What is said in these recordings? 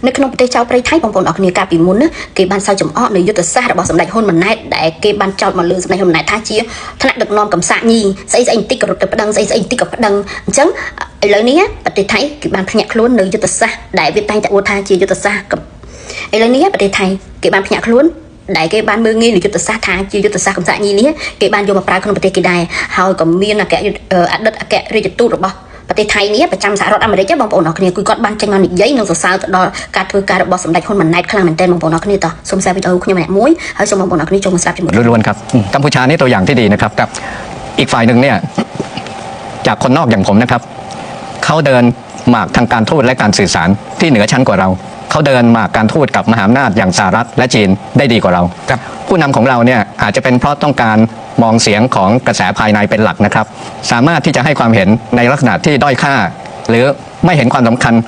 ในขนมประเทศเจ้าประเทศไทยบางคนออกเนียกาปีมุนนะเก็บบันเซาจมอ้อในยุทธศาสตร์บอกสำหรับคนมันได้แต่เก็บบันเจ้ามาลือสำหรับคนมันได้ท่าเชี่ยถนัดดึกนอนกับสาญีใส่ติ๊กกับรถประดังใส่ติ๊กกับประดังจังเลยนี้ประเทศไทยเก็บบันพยักล้วนในยุทธศาสตร์ได้เวียดไทยแต่อุทาเชี่ยยุทธศาสตร์กับเลยนี้ประเทศไทยเก็บบันพยักล้วนได้เก็บบันเมืองงี้หรือยุทธศาสตร์ทางเชี่ยยุทธศาสตร์กับสาญีนี้เก็บบันโยมาปลายคนประเทศกี่ได้เฮากับเมียนแกะอัดแกะเรียกตู้หรือเปล่าประเทศไทยนี้ประจำสหรัฐอเมริกาบางคนออกเนี่ยคุยกอดบ้านจังมันยัยนึงสาวๆต่อการถือการบอสสำหรับคนมันในครั้งเหมือนเดิมบางคนออกเนี่ยต่อสมศรีวิทย์เอาคุณยังแม่มุ้ยให้สมบางคนออกเนี่ยจงมาทราบจมูกล้วนๆครับกัมพูชานี่ตัวอย่างที่ดีนะครับกับอีกฝ่ายหนึ่งเนี่ยจากคนนอกอย่างผมนะครับเขาเดินหมากทางการทูตและการสื่อสารที่เหนือชั้นกว่าเราเขาเดินหมากการทูตกับมหาอำนาจอย่างสหรัฐและจีนได้ดีกว่าเราผู้นำของเราเนี่ยอาจจะเป็นเพราะต้องการมองเสียงของกระแสภายในเป็นหลักนะครับสามารถที่จะให้ความเห็นในลักษณะที่ด้อยค่าหรือไม่เห็นความสำคัญ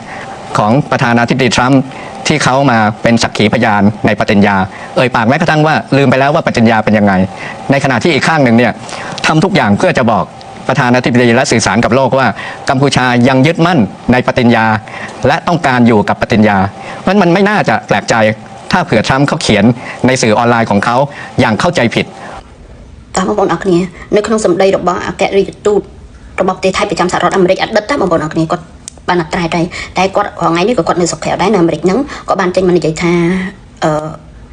ของประธานาธิบดีทรัมป์ที่เขามาเป็นสักขีพยานในปฏิญญาปากแม้กระทั่งว่าลืมไปแล้วว่าปฏิญญาเป็นยังไงในขณะที่อีกข้างหนึ่งเนี่ยทำทุกอย่างเพื่อจะบอกประธานาธิบดีและสื่อสารกับโลกว่ากัมพูชายังยึดมั่นในปฏิญญาและต้องการอยู่กับปฏิญญาเพราะมันไม่น่าจะแปลกใจถ้าเผื่อทรัมป์เขาเขียนในสื่อออนไลน์ของเขาอย่างเข้าใจผิดตามบางคนออกเนี่ยในขนมสำเร็จระบาดแกะรีตูดระบบประเทศไทยประจำสหรัฐอเมริกาดัดตามบางคนออกเนี่ยก็บรรณาตรายได้แต่ก็ของไงนี่ก็กดในสกแถวได้ในอเมริกนั้นก็บานเจนมันในใจท่า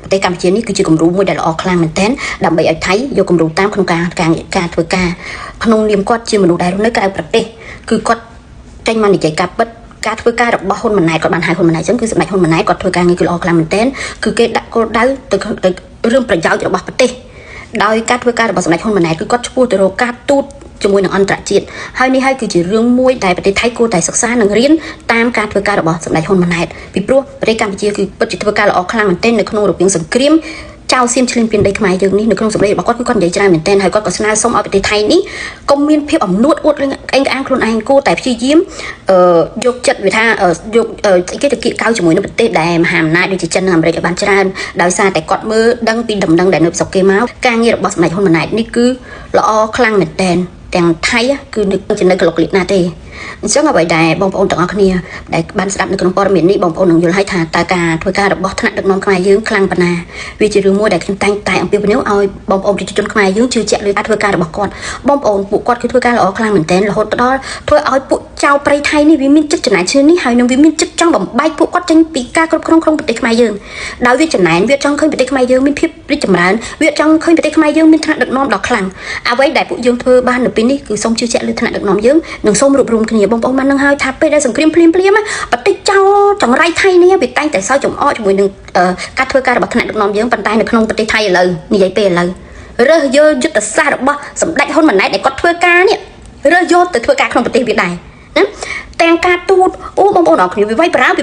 ประเทศกัมพูชานี่คือจีกมรู้มวยได้ละออกคลางเหมือนเต้นดำไปไอ้ไทยโยกมรู้ตามขนมการถือกาขนมเลียมก็จีมันดูได้รู้ในการประเทศคือก็เจนมันในใจกับการถือกาดอกบ้าคนมันไหนก็บานหายคนมันไหนจังคือสมัยคนมันไหนก็ถือกาเงี้ยคือละออกคลางเหมือนเต้นคือเกดก็ได้แต่เรื่องประหยัดจากบ้าประเทศโดยการถือกาดอกบ้าสมัยคนมันไหนคือก็ช่วยตัวเราการตูดจมูกหนังอันตรจิตให้นี่ให้คือจีเรื่องมวยในประเทศไทยกูแต่ศึกษาหนังเรียนตามการถือกาดอกบ้าสมัยคนมันไหนปีปลัวประเทศกัมพูชาคือปฏิถือกาดออกคลางเหมือนเต้นในขนมรูปยังสังเกตเจ้าเสียมเฉลิมเป็นได้ขมายอย่างนี้ในขนมสำเร็จบอกว่าคือคนใหญ่ใจเหมือนเต้นให้ก็สนาส่งเอาประเทศไทยนี้ก็มีเพียบอ่ำนวดอวดเรื่องไอ้อ้างคนไอ้กูแต่พี่ยิ้มยกจัดวิธายกcái thực hiện cao chỉ muốn nó bật đài mà hàm nai đi chỉ chân làm để bán tràn đào xa tại cọt mưa đăng pin đầm đăng để nộp sọc cây máu càng như là boss này hôm nay ní cứ lo khăng mệt đèn đèn thay cứนึกจะนึกหลอกหลีกนาทีซึ่งเอาไว้ได้บางคนต่างគ្នាได้บ้านสลับในกลุ่มปรมิตรนี่บางคนหนึ่งอยู่ให้ทาตาการถวยการระบบถนัดดึกนอนขมายยืงคลังปนาวิจิรุมัวได้ขึ้นแต่งแต่องเปียวนิ้วเอาบางคนที่จนขมายยืงชื่อเจ้าเลยถวยการระบบก่อนบางคนปุกกอดคือถวยการละอคลังเหมือนเต้นละหดต่อถวยเอาปุกเจ้าไปไทยนี่วิมินจิตจะไหนชื่อนี่หายน้องวิมินจิตจังแบบใบปุกกอดจังปีกากรบครองปฏิขมายยืงดาววิจิไหนวิจังเคยปฏิขมายยืงมิพิบริจมรันวิจังเคยปฏิขมายยืงมิถนัดดึกนอนดอกคลังเอาไว้ได้ปุกยืงถวยบ้านหนึ่งปีนี้คือทรงชื่อเจ้าเลยถนัดดึกนอนยืงหนึ่งส้มรูปรวมគ្នាបងប្អូនបាននឹងហើយថាពេលដែលសង្គ្រាមភ្លាមប្រទេសចៅចង្រៃថៃនេះវាតែងតែសើចចំអកជាមួយនឹងការធ្វើការរបស់ថ្នាក់ដឹកនាំយើងប៉ុន្តែនៅក្នុងប្រទេសថៃឥឡូវនិយាយពេលឥឡូវរើសយកយុទ្ធសាស្ត្ររបស់សម្ដេចហ៊ុនម៉ាណែតដែលគាត់ធ្វើការនេះរើសយកទៅធ្វើការក្នុងប្រទេសវាដែរណាតែការទូតអូបងប្អូនអរគ្នាវាវាយប្រ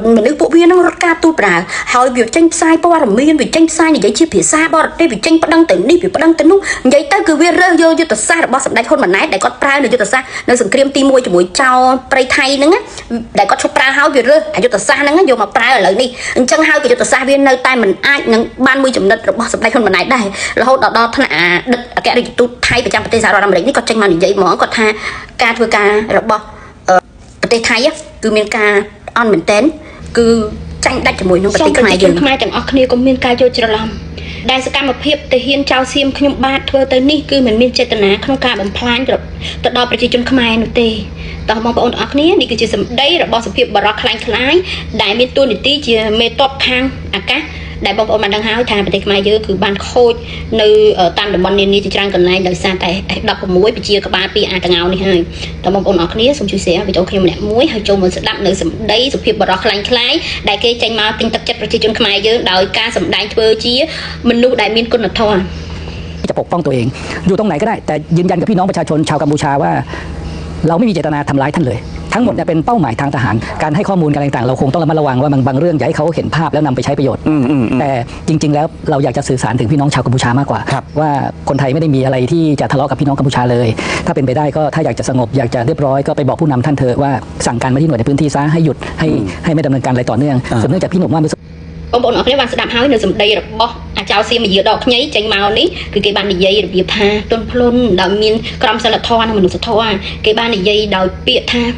ើមនុស្សពួកវានឹងរត់ការទូតប្រើហើយវាចេញផ្សាយព័ត៌មានវាចេញផ្សាយនិយាយជាភាសាបរទេសវាចេញប្តឹងទៅនេះវាប្តឹងទៅនោះនិយាយទៅគឺវារើសយកយុទ្ធសាស្ត្ររបស់សម្ដេចហ៊ុនម៉ាណែតដែលគាត់ប្រើនៅយុទ្ធសាស្ត្រនៅសង្គ្រាមទី1ជាមួយចៅប្រៃថៃហ្នឹងដែលគាត់ឈប់ប្រើហើយវារើសយុទ្ធសាស្ត្រហ្នឹងយកមកប្រើឥឡូវនេះអញ្ចឹងហើយក៏យុទ្ធសាស្ត្រវានៅតែមិនអាចនឹងបានមួយចំណិតរបស់សម្ដេចហ៊ុនម៉ាណែតដែររហូតដល់ថ្នាក់ដឹកអគ្គរដ្ឋទូតថៃប្រចាំប្រទេសសហរដ្ឋអាមេរិកនេះគាត់ចេញមកនិយាយហ្មងគាត់ថាការធ្វើការរបស់ប្រទេសថៃគឺមានការអន់មែនតែនគឺចាញ់ដាច់ជាមួយនឹងប្រទេសខ្មែរយើងខ្មែរទាំងអស់គ្នាក៏មានការយល់ច្រឡំដែលសកម្មភាពទាហានចៅសៀមខ្ញុំបាទធ្វើទៅនេះគឺមិនមានចេតនាក្នុងការបំផ្លាញទៅដល់ប្រជាជនខ្មែរនោះទេតោះបងប្អូនទាំងអស់គ្នានេះគឺជាសម្ដីរបស់សភាពបរិបទคล้ายៗដែលមានតួនាទីជាមេតបខាងអាកាសដែលបងប្អូនបានដឹងហើយថាប្រទេសខ្មែរយើងគឺបានខូចនៅតាមតំបន់នានាជាច្រើនកន្លែងដោយសារតែ16ប្រជាក្បាលពីអាតងោនេះហើយតើបងប្អូនអរគ្នាសូមជួយ share វីដេអូខ្ញុំម្នាក់មួយហើយចូលមកស្ដាប់នៅសម្ដីសុភាពបរិបទคล้ายៗដែលគេចេញមកទិញទឹកចិត្តប្រជាជនខ្មែរយើងដោយការសម្ដែងធ្វើជាមនុស្សដែលមានគុណធម៌จะปกป้องตัวเองอยู่ตรงไหนก็ได้แต่ยืนยันกับพี่น้องประชาชนชาวกัมพูชาว่าเราไม่มีเจตนาทำร้ายท่านเลยทั้งหมดเป็นเป้าหมายทางทหารการให้ข้อมูลกันต่างๆเราคงต้องระมัดระวังว่าบางเรื่องอย่าให้เขาเห็นภาพแล้วนำไปใช้ประโยชน์แต่จริงๆแล้วเราอยากจะสื่อสารถึงพี่น้องชาวกัมพูชามากกว่าว่าคนไทยไม่ได้มีอะไรที่จะทะเลาะกับพี่น้องกัมพูชาเลยถ้าเป็นไปได้ก็ถ้าอยากจะสงบอยากจะเรียบร้อยก็ไปบอกผู้นำท่านเถอะว่าสั่งการมาที่หน่วยในพื้นที่ซะให้หยุดให้ไม่ดำเนินการอะไรต่อเนื่องส่วนเนื่องจากพี่หนุ่มว่าបងប្អូនអរគ្នាបានស្ដាប់ហើយនៅសម្ដីរបស់អាចៅសៀមយាដកខ្ញីចេញមកនេះគឺគេបាននិយាយរបៀបថាទន់ភ្លន់ដោយមានក្រមសីលធម៌និងមនុស្សធម៌គេបាននិយាយដោយពាក្យថា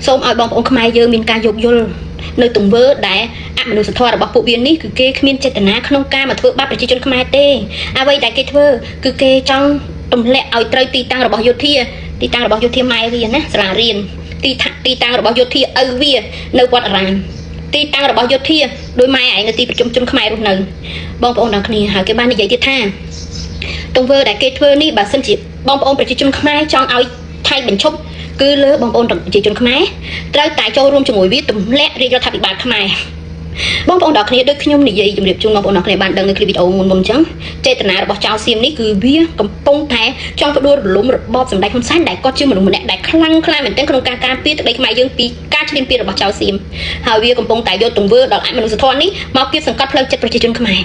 សូមឲ្យបងប្អូនខ្មែរយើងមានការយោគយល់ nơi tùng vơ đạiមនុស្សធម៌របស់ពួកវានេះគឺគេគ្មានចេតនាក្នុងការមកធ្វើបាបប្រជាជនខ្មែរទេអ្វីដែលគេធ្វើគឺគេចង់ទម្លាក់ឲ្យត្រូវទីតាំងរបស់យោធាទីតាំងរបស់យោធាម៉ែវាណាសាលារៀនទីតាំងរបស់យោធាឪវានៅវត្តអារាមទីតាំងរបស់យោធាដោយម៉ែឯងនៅទីប្រជុំជនខ្មែររស់នៅបងប្អូនទាំងគ្នាហើយគេបាននិយាយទៀតថាទង្វើដែលគេធ្វើនេះបើសិនជាបងប្អូនប្រជាជនខ្មែរចង់ឲ្យថៃបញ្ឈប់គឺលើបងប្អូនប្រជាជនខ្មែរត្រូវតែចូលរួមជាមួយវាទម្លាក់រាជរដ្ឋាភិបាលខ្មែរបងប្អូនទាំងគ្នាដូចខ្ញុំនិយាយជម្រាបជូនបងប្អូនទាំងគ្នាបានដឹងនៅคลิปវីដេអូមុនអញ្ចឹងចេតនារបស់ចៅសៀមនេះគឺវាកំពុងតែចង់ផ្ដួលរលំរបបសម្ដេចហ៊ុនសែនដែលគាត់ជាមនុស្សម្នាក់ដែលខ្លាំងក្លាមែនទែនក្នុងការការពារទឹកដីខ្មែរយើងពីការឈ្លានពានរបស់ចៅសៀមហើយវាកំពុងតែយកទង្វើដល់អមនុស្សធម៌នេះមកគៀបសង្កត់ផ្លូវចិត្តប្រជាជនខ្មែរ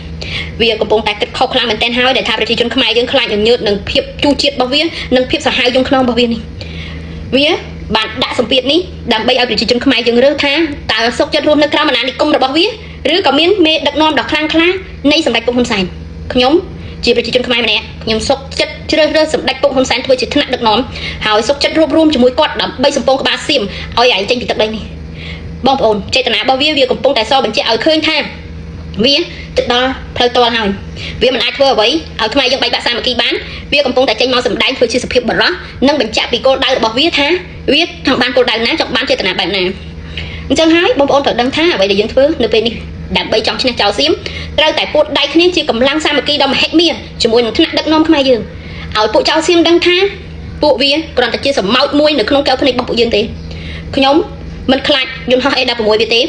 វាកំពុងតែគិតខុសខ្លាំងមែនទែនហើយដែលថាប្រជាជនខ្មែរយើងខ្លាចញញើតនឹងភាពជូរជាតិរបស់វានិងភាពសាហាវយង់ខ្នងរបស់វានេះវាបានដាក់សម្ពាធនេះដើម្បីឲ្យប្រជាជនខ្មែរយើងរើសថាតើសុខចិត្តរស់នៅក្រោមអាណានិគមរបស់វាឬក៏មានមេដឹកនាំដ៏ខ្លាំងក្លានៃសម្ដេចពុកហ៊ុនសែនខ្ញុំជាប្រជាជនខ្មែរម្នាក់ខ្ញុំសុខចិត្តជ្រើសរើសសម្ដេចពុកហ៊ុនសែនធ្វើជាថ្នាក់ដឹកនាំហើយសុខចិត្តរួបរวมជាមួយគាត់ដើម្បីសម្ពងក្បាលសៀមឲ្យឯងចេញពីទឹកដីនេះបងប្អូនចេតនារបស់វាកំពុងតែសបញ្ជាក់ឲ្យឃើញថាវាទៅដល់ផ្លូវតលហើយវាមិនអាចធ្វើអ្វីឲ្យខ្មែរយើងបែកបាក់សាមគ្គីបានវាកំពុងតែចេញមកសម្ដែងធ្វើជាសភាពបរោះនិងបញ្ជាក់ពីគោលដៅរបស់វាថាវាចង់បានគោលដៅណាចង់បានចេតនាបែបណាអញ្ចឹងហើយបងប្អូនត្រូវដឹងថាអ្វីដែលយើងធ្វើនៅពេលនេះដើម្បីចង់ឈ្នះចៅសៀមត្រូវតែពួតដៃគ្នាជាកម្លាំងសាមគ្គីដ៏មហិមាជាមួយនឹងថ្នាក់ដឹកនាំខ្មែរយើងឲ្យពួកចៅសៀមដឹងថាពួកវាគ្រាន់តែជាសម្ោចមួយនៅក្នុងកែវភ្នែករបស់ពួកយើងទេខ្ញុំមិនខ្លាចយន្តហោះ A16 វាទេ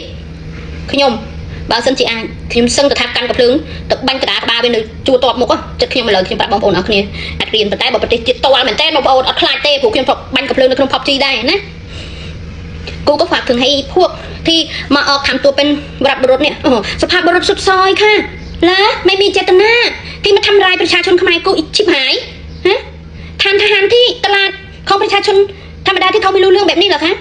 ខ្ញុំបើសិនជាអាចខ្ញុំសឹងទៅថាកាន់កភ្លើងទៅបាញ់កដាក្បាលវានៅជួរតបមុខចិត្តខ្ញុំឥឡូវខ្ញុំប្រាប់បងប្អូនអរគ្នាអាចរៀនប៉ុន្តែបើប្រទេសជាតិតល់មែនតើបងប្អូនអត់ខ្លាចទេព្រោះខ្ញុំបាញ់កភ្លើងនៅក្នុង PUBG ដែរណាគូក៏ฝากถึงให้พวกที่มาออกทำตัวเป็นวรรณบุรุษเนี่ยสภาพบุรุษสุดซอยค่ะแล้วไม่มีเจตนาที่มาทำลายประชาชนខ្មែរกูอีกชิบหายฮะทหารที่ตลาดของประชาชนธรรมดาที่เขาไม่รู้เรื่องแบบนี้เหรอคะ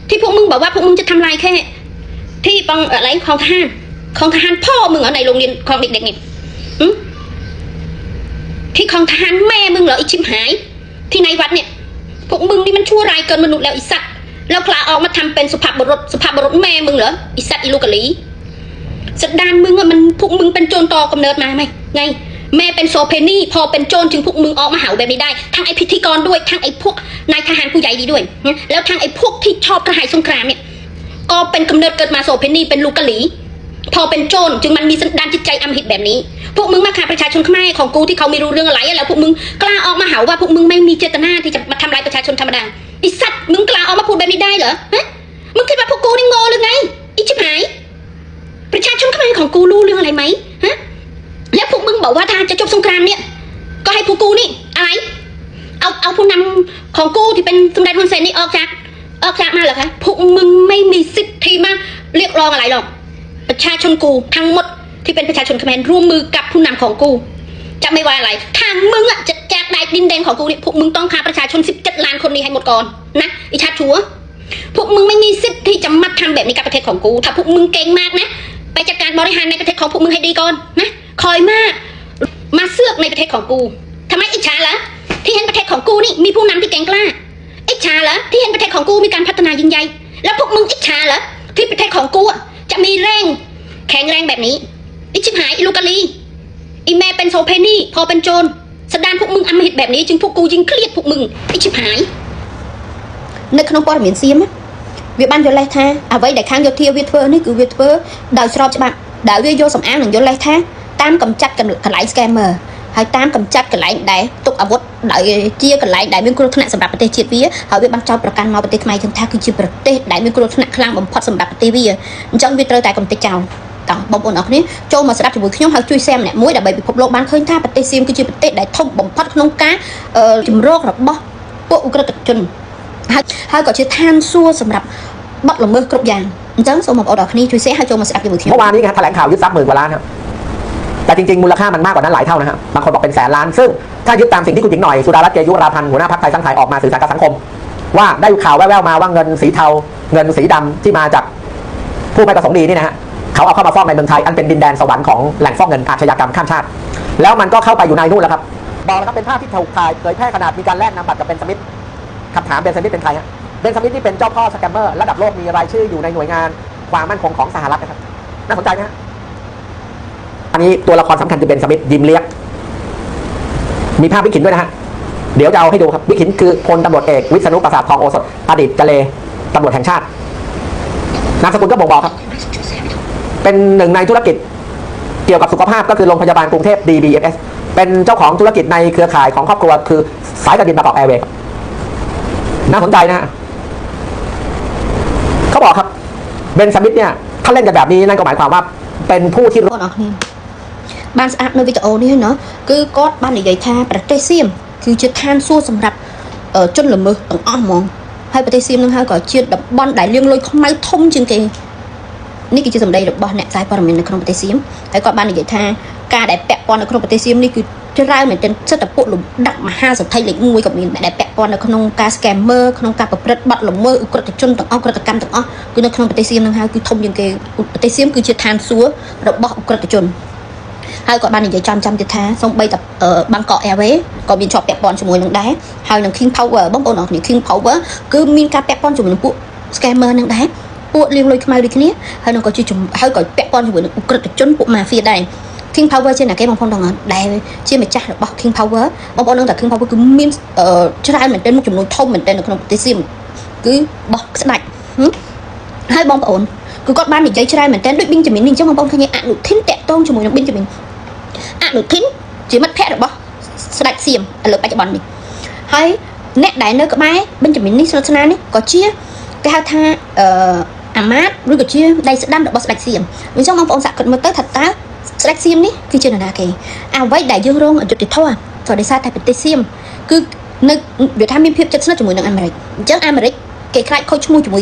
ที่พวกมึงบอกว่าพวกมึงจะทำลายแค่ที่ปองอะไรของทหารพ่อมึงในโรงเรียนของเด็กๆนี่ที่ของทหารแม่มึงเหรออีชิมหายที่ในวัดเนี่ยพวกมึงนี่มันชั่วร้ายเกินมนุษย์แล้วอีสัตว์แล้วกล้าออกมาทำเป็นสุภาพบุรุษแม่มึงเหรออีสัตว์อีลูกกะลีสัตว์ดานมึงอะมันพวกมึงเป็นโจรต่อกำเนิดมาไหมไงแม่เป็นโซเพนี่พอเป็นโจรจึงพวกมึงออกมาเห่าแบบนี้ได้ทั้งไอพิธีกรด้วยทั้งไอพวกนายทหารผู้ใหญ่ดีด้วยแล้วทั้งไอพวกที่ชอบกระหายสงครามเนี่ยก็เป็นกำเนิดเกิดมาโซเพนี่เป็นลูกกะลีพอเป็นโจรจึงมันมีสันดานจิตใจอำมหิตแบบนี้พวกมึงมาฆ่าประชาชนខ្មែរของกูที่เขาไม่รู้เรื่องอะไรแล้วพวกมึงกล้าออกมาเห่าว่าพวกมึงไม่มีเจตนาที่จะมาทำลายประชาชนธรรมดาไอสัตว์มึงกล้าออกมาพูดแบบนี้ได้เหรอฮะมึงคิดว่าพวกกูนี่โง่หรือไงอีชิบหายประชาชนខ្មែរของกูรู้เรื่องอะไรไหมฮะแล้วพวกมึงบอกว่าถ้าจะจบสงครามเนี่ยก็ให้พวกกูนี่อะไรเอาผู้นำของกูที่เป็นสมเด็จฮุนเซนนี่ออกจากมาเหรอคะพวกมึงไม่มีสิทธิ์ที่มาเรียกร้องอะไรหรอกประชาชนกูทั้งหมดที่เป็นประชาชนเขมรร่วมมือกับผู้นำของกูจะไม่ว่าอะไรทางมึงอ่ะจะแจกได้ดินแดงของกูนี่พวกมึงต้องฆ่าประชาชน17 ล้านคนนี้ให้หมดก่อนนะอิชาชัวพวกมึงไม่มีสิทธิ์ที่จะมาทำแบบนี้กับประเทศของกูถ้าพวกมึงเก่งมากนะไปจัดการบริหารในประเทศของพวกมึงให้ดีก่อนนะคอยมาเสือกในประเทศของกูทำไมอิจฉาเหรอที่เห็นประเทศของกูนี่มีผู้นำที่เก่งกล้าอิจฉาเหรอที่เห็นประเทศของกูมีการพัฒนายิ่งใหญ่แล้วพวกมึงอิจฉาเหรอที่ประเทศของกูจะมีแรงแข็งแรงแบบนี้อิชิบหายลูกกะลีอีแม่เป็นโซเพนี่พอเป็นโจรสดานพวกมึงอำมหิตแบบนี้จึงพวกกูยิ่งเครียดพวกมึงอิชิบหายในក្នុងព័ត៌មានសៀមវាបានយល់លេសថាអ្វីដែលខាងយោធាវាធ្វើនេះគឺវាធ្វើដោយស្របច្បាប់ដែលវាយកសម្អាងនឹងយល់លេសថាតាមកម្ចាត់កន្លែង scammer ហើយតាមកម្ចាត់កន្លែងដែលទុកអាវុធដោយជាកន្លែងដែលមានគ្រោះថ្នាក់សម្រាប់ប្រទេសជាតិវាហើយវាបានចោទប្រកាន់មកប្រទេសខ្មែរយើងថាគឺជាប្រទេសដែលមានគ្រោះថ្នាក់ខ្លាំងបំផុតសម្រាប់ប្រទេសវាអញ្ចឹងវាត្រូវតែកំទេចចោលតោះបងប្អូនអរគ្នាចូលមកស្ដាប់ជាមួយខ្ញុំហើយជួយ share ម្នាក់មួយដើម្បីពិភពលោកបានឃើញថាប្រទេសសៀមគឺជាប្រទេសដែលធំបំផុតក្នុងការជំរករបស់ពួកឧក្រិដ្ឋជនហើយក៏ជាឋានសួគ៌សម្រាប់បទល្មើសគ្រប់យ៉ាងអញ្ចឹងសូមបងប្អូនអរគ្នាជួយ share ហើយចូលមកស្ដាប់ជាមួយខ្ញុំเมื่อวานนี้แถลงข่าวยึดทรัพย์10,000 กว่าล้านครับแต่จริงๆมูลค่ามันมากกว่านั้นหลายเท่านะครับบางคนบอกเป็นแสนล้านซึ่งถ้ายึดตามสิ่งที่คุณหญิงหน่อยสุดารัตน์เกยุราพันธ์หัวหน้าพรรคไทยสร้างไทยออกมาสื่อสารกับสังคมว่าได้ข่าวแว่วๆมาว่าเงินสีเทาเงินสีดำที่มาจากผู้ไม่ประสงค์ดีนี่นะฮะเขาเอาเข้ามาฟอกในเมืองไทยอันเป็นดินแดนสวรรค์ของแหล่งฟอกเงินอาชญากรรมข้ามชาติแล้วมันก็เข้าไปอยู่ในนู่นแล้วครับบอกแล้วครับเป็นภาพที่ถูกถ่ายเผยแพร่ขนาดมีการแลกนามบัตรกับเบนสมิธคำถามเบนสมิธเป็นใครฮะเบนสมิธนี่เป็นเจ้าพ่อสแกมเมอร์ระดับโลกมีรายชื่ออยู่ในหน่วยงาน ความมั่นคงของสหรัฐนะครับน่าสนใจนะอันนี้ตัวละครสำคัญคือเบนสมิธยิมเลียกมีภาพวิขินด้วยนะฮะเดี๋ยวจะเอาให้ดูครับวิขินคือพลตำรวจเอกวิษณุประสาททองโอสถอดีตเจเลตำรวจแห่งชาตินามสกุลก็บ่งบอกครับเป็นหนึ่งในธุรกิจเกี่ยวกับสุขภาพก็คือโรงพยาบาลกรุงเทพ DBFS เป็นเจ้าของธุรกิจในเครือข่ายของครอบครัวคือสายการบินบางกอกแอร์เวย์น่าสนใจนะเขาบอกครับเบนสมิธเนี่ยถ้าเล่นกันแบบนี้นั่นก็หมายความว่าเป็นผู้ที่ បងប្អូនបានស្អាតនៅវីដេអូនេះណាគឺគាត់បាននិយាយថាប្រទេសសៀមគឺជាឋានសួគ៌សម្រាប់ជនល្មើសទាំងអស់ហ្មងហើយប្រទេសសៀមនឹងហើយក៏ជាតំបន់ដែលលាងលុយខ្មៅធំជាងគេនេះគឺជាសម្ដីរបស់អ្នកផ្សាយព័ត៌មាននៅក្នុងប្រទេសសៀមហើយគាត់បាននិយាយថាការដែលពាក់ព័ន្ធនៅក្នុងប្រទេសសៀមនេះគឺច្រើនមែនទែនសិតតែពួកលំដាក់មហាសទ្ធិលេខ1ក៏មានដែលពាក់ព័ន្ធនៅក្នុងការ scammer ក្នុងការប្រព្រឹត្តបទល្មើសឧក្រិដ្ឋជនទាំងអស់ឧក្រិដ្ឋកម្មទាំងអស់គឺនៅក្នុងប្រទេសសៀមនឹងហើយគឺធំជាងគេប្រទេសសៀមគឺជាឋានសួគ៌របស់ឧក្រិដ្ឋជនហើយគាត់បាននិយាយចាំទៀតថាសូម្បីតែបាងកក Airways ក៏មានជាប់ពាក់ព័ន្ធជាមួយនឹងដែរហើយនឹង King Power បងប្អូនអរគ្នា King Power គឺមានការពាក់ព័ន្ធជាមួយនឹងពួក scammer នឹងដែរពួកលាងលុយខ្មៅដូចគ្នាហើយនឹងក៏ជាហើយក៏ពាក់ព័ន្ធជាមួយនឹងឧក្រិដ្ឋជនពួក mafia ដែរ King Power ជាអ្នកគេបងប្អូនទាំងអស់ដែលជាម្ចាស់របស់ King Power បងប្អូននឹងតែ King Power គឺមានច្រើនមែនទែនមុខចំនួនធំមែនទែននៅក្នុងប្រទេសសៀមគឺបោះស្ដាច់ហើយបងប្អូនគឺគាត់បាននិយាយច្រើនមែនទែនដូចប៊ីនចាមីននេះអញ្ចឹងបងប្អូនឃើញអនុធីនតាក់ទងជាមួយនឹងប៊ីនចាមីនអនុធីនជាមិត្តភក្តិរបស់ស្ដេចសៀមឥឡូវបច្ចុប្បន្ននេះហើយអ្នកដែលនៅក្បែរប៊ីនចាមីននេះស្និទ្ធស្នាលនេះក៏ជាគេហៅថាអាម៉ាតឬក៏ជាដៃស្ដាំរបស់ស្ដេចសៀមអញ្ចឹងបងប្អូនសាកគិតមើលទៅថាតើស្ដេចសៀមនេះគឺជានរណាគេអ្វីដែលយើងរងអយុត្តិធម៌ក៏ដោយសារតែប្រទេសសៀមគឺនៅវាថាមានភាពជិតស្និទ្ធជាមួយនឹងអាមេរិកអញ្ចឹងអាមេរិកគេខ្លាចខូចឈ្មោះជាមួយ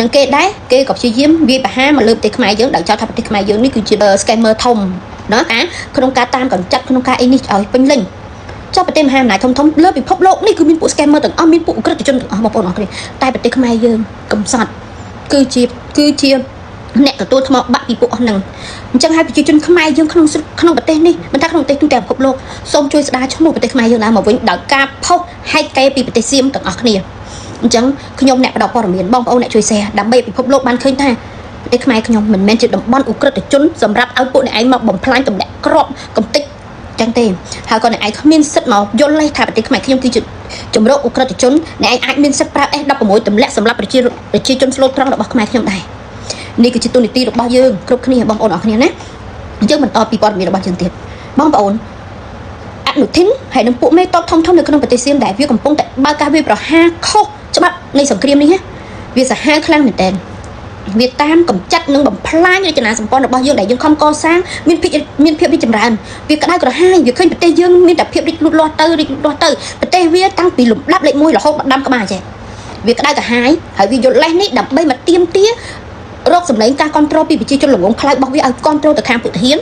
នឹងគេដែរគេក៏ព្យាយាមវាយប្រហារមកលើប្រទេសខ្មែរយើងដោយចោទថាប្រទេសខ្មែរយើងនេះគឺជា scammer ធំណាក្នុងការតាមកម្ចាត់ក្នុងការអីនេះឲ្យពេញលេញចុះប្រទេសមហាអំណាចធំលើពិភពលោកនេះគឺមានពួក scammer ទាំងអស់មានពួកឧក្រិដ្ឋជនទាំងអស់បងប្អូនអរគ្នាតែប្រទេសខ្មែរយើងកំសត់គឺជាអ្នកទទួលថ្មបាក់ពីពួកអស់ហ្នឹងអញ្ចឹងហើយប្រជាជនខ្មែរយើងក្នុងប្រទេសនេះមិនថាក្នុងប្រទេសទូទាំងពិភពលោកសូមជួយស្ដារឈ្មោះប្រទេសខ្មែរយើងឡើងមកវិញដោយការផុសហេតុកេរពីប្រទេសសៀមទាំងអស់គ្នាអញ្ចឹងខ្ញុំអ្នកបដិព័ត៌មានបងប្អូនអ្នកជួយ share ដើម្បីពិភពលោកបានឃើញថាប្រទេសខ្មែរខ្ញុំមិនមែនជាតំបន់ឧក្រិដ្ឋជនសម្រាប់ឲ្យពួកអ្នកឯងមកបំផ្លាញទម្លាក់គ្រាប់កំទេចចឹងទេហើយក៏អ្នកឯងគ្មានសិទ្ធិមកយល់ទេថាប្រទេសខ្មែរខ្ញុំគឺជាជំរកឧក្រិដ្ឋជនអ្នកឯងអាចមានសិទ្ធិប្រើ S16 ទម្លាក់សម្រាប់ប្រជាជនស្លូតត្រង់របស់ខ្មែរខ្ញុំដែរនេះគឺជាទូនីតិរបស់យើងគ្រប់គ្នាបងប្អូនអរគ្នាណាយើងបន្តពីព័ត៌មានរបស់យើងទៀតបងប្អូនអនុทินហើយនឹងពួកមេតបធំនៅក្នុងប្រទេសសៀមដែលវាកំពុងតែបើកការវាយប្រហារខុសច្បាប់នៃសង្គ្រាមនេះណាវាសាហាវខ្លាំងមែនតើវាតាមកំចាត់និងបំផ្លាញរចនាសម្ព័ន្ធរបស់យើងដែលយើងខំកសាងមានភាពរីកចម្រើនវាក្តៅក្រហាយវាឃើញប្រទេសយើងមានតែភាពរីកលូតលាស់ទៅប្រទេសវាតាំងពីលំដាប់លេខ1រហូតមកដាំក្បាលចេះវាក្តៅក្រហាយហើយវាយល់លេសនេះដើម្បីមកទៀមទារកសម្លេងការគ្រប់គ្រងពីប្រជាជនល្ងងខ្លៅរបស់វាឲ្យគ្រប់គ្រងទៅខាងពុទ្ធិហាន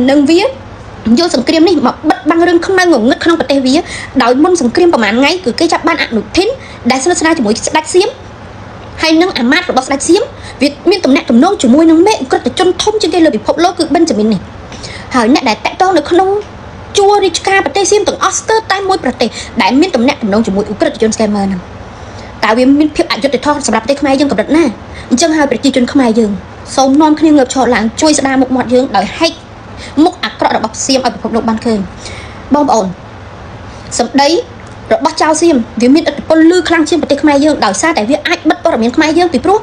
និងវាយកសង្គ្រាមនេះមកបិទបាំងរឿងខ្មៅងងឹតក្នុងប្រទេសវាដោយមុនសង្គ្រាមប្រហែលថ្ងៃគឺគេចាប់បានអនុทินដែលស្និទ្ធស្នាលជាមួយស្ដេចសៀមហើយនឹងអាម៉ាតរបស់ស្ដេចសៀមវាមានទំនាក់ទំនងជាមួយនឹងមេឧក្រិដ្ឋជនធំជាងគេលើពិភពលោកគឺប៊ិនចាមីននេះហើយអ្នកដែលតាក់ទងនៅក្នុងជួររាជការប្រទេសសៀមទាំងអស់ស្ទើរតែមួយប្រទេសដែលមានទំនាក់ទំនងជាមួយឧក្រិដ្ឋជន scammer ហ្នឹងតើវាមានភាពអយុត្តិធម៌សម្រាប់ប្រទេសខ្មែរយើងកម្រិតណាអញ្ចឹងហើយប្រជាជនខ្មែរយើងសូមនាំគ្នាងើបឈរឡើងជួយស្ដារមុខមាត់យើងដោយហែកមុខអាក្រក់របស់សៀមឲ្យពិភពលោកបានឃើញបងប្អូនសម្ដីរបស់ចៅសៀមវាមានឥទ្ធិពលលឺខ្លាំងជាងប្រទេសខ្មែរយើងដោយសារតែវាអាចបិទព័ត៌មានខ្មែរយើងពីព្រោះ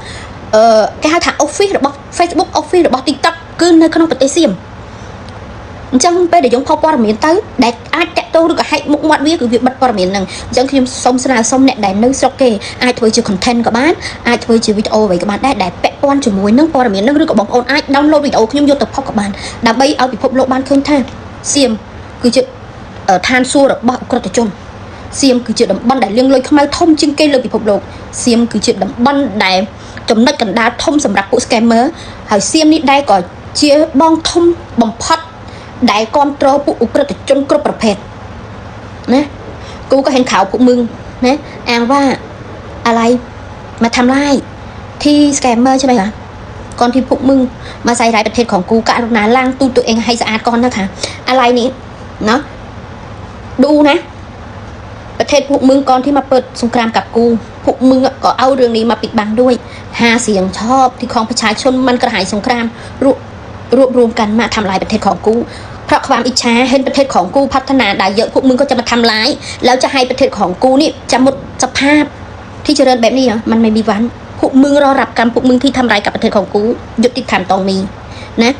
គេហៅថា office របស់ Facebook office របស់ TikTok គឺនៅក្នុងប្រទេសសៀមអញ្ចឹងពេលដែលយើងផុសព័ត៌មានទៅដែលអាចតាក់ទងឬក៏ហែកមុខមាត់វាគឺវាបិទព័ត៌មានហ្នឹងអញ្ចឹងខ្ញុំសូមស្នើសុំអ្នកដែលនៅស្រុកគេអាចធ្វើជា content ក៏បានអាចធ្វើជាវីដេអូអ្វីក៏បានដែរដែលពាក់ព័ន្ធជាមួយនឹងព័ត៌មានហ្នឹងឬក៏បងប្អូនអាច download វីដេអូខ្ញុំយកទៅផុសក៏បានដើម្បីឲ្យពិភពលោកបានឃើញថាសៀមគឺជាឋានសួគ៌របស់ឧក្រិដ្ឋជនសៀមគឺជាតំបន់ដែលលាងលុយខ្មៅធំជាងគេលើពិភពលោកសៀមគឺជាតំបន់ដែលចំណុចកណ្ដាលធំសម្រាប់ពួក scammer ហើយសៀមនេះដែរក៏ជាបងធំបំផុតដែលគ្រប់គ្រងពួកឧក្រិដ្ឋជនគ្រប់ប្រភេទណាគូក៏เห็นข่าวพวกมึงนะอ้างว่าอะไรมาทำร้ายที่ scammer ใช่ไหมคะก่อนที่พวกมึงมาใส่ร้ายประเทศของกูกรุณาล้างตู้ตัวเองให้สะอาดก่อนนะคะอะไรนี้เนาะดูนะประเทศพวกมึงก่อนที่มาเปิดสงครามกับกูพวกมึง ก็เอาเรื่องนี้มาปิดบังด้วย5 เสียงชอบที่ของประชาชนมันกระหายสงครามรวบรวมกันมาทำลายประเทศของกูเพราะความอิจฉาเห็นประเทศของกูพัฒนาได้เยอะพวกมึงก็จะมาทำร้ายแล้วจะให้ประเทศของกูนี่จะหมดสภาพที่เจริญแบบนี้เหรอมันไม่มีวันพวกมึงรอรับกรรมพวกมึงที่ทำร้ายกับประเทศของกูยุติธรรมต้องมีนะ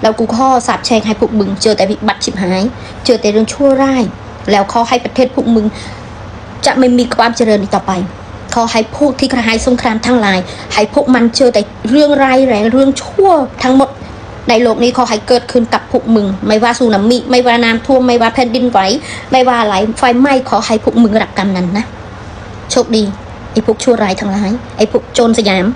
แล้วกูข้อสาบแช่งให้พวกมึงเจอแต่วิบัติชิบหายเจอแต่เรื่องชั่วร้ายแล้วขอให้ประเทศพวกมึงจะไม่มีความเจริญอีกต่อไปขอให้พวกที่กระหายสงครามทั้งหลายให้พวกมันเจอแต่เรื่องร้ายแรงเรื่องชั่วทั้งหมดในโลกนี้ขอให้เกิดขึ้นกับพวกมึงไม่ว่าสึนามิไม่ว่าน้ำท่วมไม่ว่าแผ่นดินไหวไม่ว่าอะไรไฟไหม้ขอให้พวกมึงรับกรรมนั้นนะโชคดีไอ้พวกชั่วร้ายทั้งหลายไอ้พวกโจรสยาม